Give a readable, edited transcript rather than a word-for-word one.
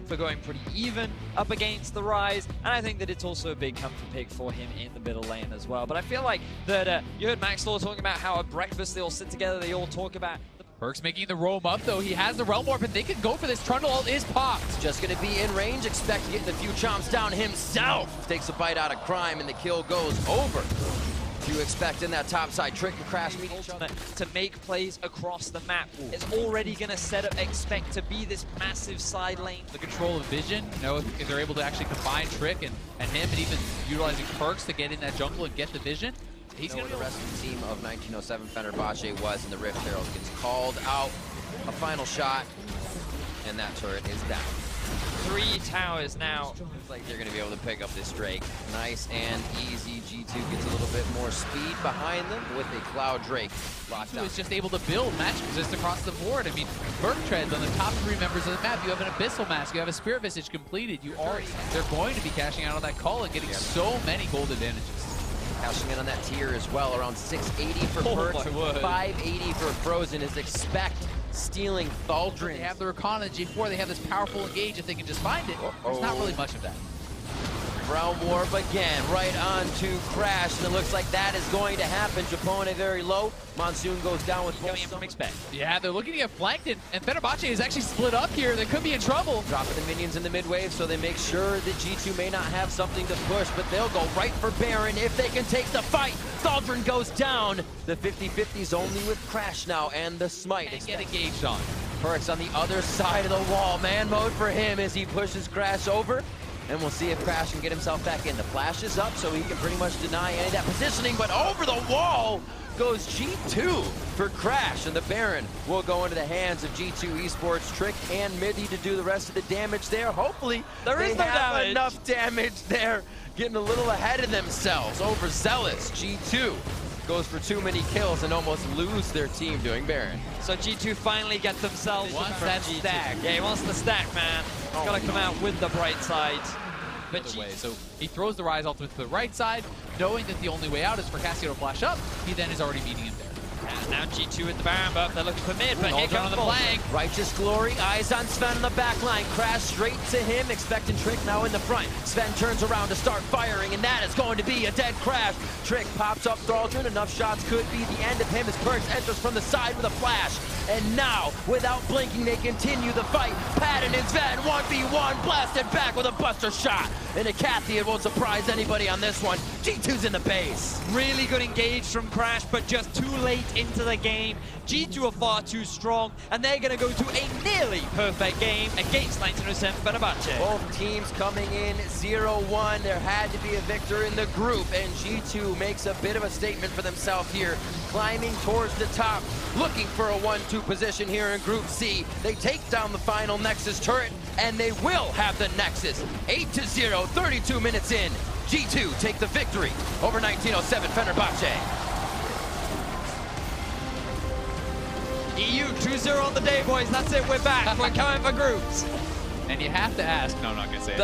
For going pretty even up against the Rise, and I think that it's also a big comfort pick for him in the middle lane as well. But I feel like that you heard Max Law talking about how at breakfast they all sit together, they all talk about. Perkz making the roam up though. He has the Realm Warp and they can go for this. Trundle ult is popped. Just going to be in range, expect to get a few chomps down himself. Takes a bite out of Crime and the kill goes over. If you expect in that top side, Trick and Crash meet each other. To make plays across the map is already going to set up, expect to be this massive side lane. The control of vision, you know, if they're able to actually combine Trick and him, and even utilizing Perkz to get in that jungle and get the vision, he's going to be the rest of the team of 1907 Fenerbahce was in the Rift Herald. Gets called out, a final shot, and that turret is down. 3 towers now. Looks like they're going to be able to pick up this Drake. Nice and easy. G2 gets a little bit more speed behind them with a Cloud Drake. G2 is just able to build match resist across the board. I mean, Merc Treads on the top 3 members of the map. You have an Abyssal Mask, you have a Spirit Visage completed. They're going to be cashing out on that call and getting so many gold advantages. Cashing in on that tier as well, around 680 for Perkz, 580 for Frozen is expect. Stealing Thaldrins. They have the Recon and G4, they have this powerful engage if they can just find it. There's not really much of that. Realm Warp again, right on to Crash, and it looks like that is going to happen. Japone very low. Monsoon goes down with coming in from expect. Yeah, they're looking to get flanked, and Fenerbahce is actually split up here. They could be in trouble. Dropping the minions in the mid wave, so they make sure that G2 may not have something to push, but they'll go right for Baron if they can take the fight. Thaldrin goes down. The 50-50's only with Crash now, and the Smite. And get engaged on. Perkz on the other side of the wall. Man mode for him as he pushes Crash over. And we'll see if Crash can get himself back in. The flash is up, so he can pretty much deny any of that positioning, but over the wall goes G2 for Crash, and the Baron will go into the hands of G2 Esports. Trick and Middy to do the rest of the damage there. Hopefully, there is no damage. Enough damage there. Getting a little ahead of themselves. Overzealous. G2 goes for too many kills and almost lose their team doing Baron. So G2 finally get themselves wants that stack. Yeah, he wants the stack, man. He's got to come out with the bright side. But so he throws the Rise ultimate to the right side, knowing that the only way out is for Cassio to flash up. He then is already meeting him there. And now G2 with the Baron buff. They're looking for mid, but here comes the flank. Righteous Glory, eyes on Sven on the back line. Crash straight to him, expecting Trick now in the front. Sven turns around to start firing, and that is going to be a dead Crash. Trick pops up Thaldrin. Enough shots could be the end of him as Perkz enters from the side with a flash. And now, without blinking, they continue the fight. Patton and Sven 1v1, blasted back with a buster shot. And a Kathy, it won't surprise anybody on this one. G2's in the base. Really good engage from Crash, but just too late into the game. G2 are far too strong, and they're going to go to a nearly perfect game against 1907 Fenerbahce. Both teams coming in 0-1. There had to be a victor in the group, and G2 makes a bit of a statement for themselves here, climbing towards the top, looking for a 1-2 position here in Group C. They take down the final Nexus turret, and they will have the Nexus. 8-0, 32 minutes in. G2 take the victory over 1907 Fenerbahce. EU 2-0 on the day, boys. That's it. We're back. We're coming for groups. And you have to ask. No, I'm not going to say it.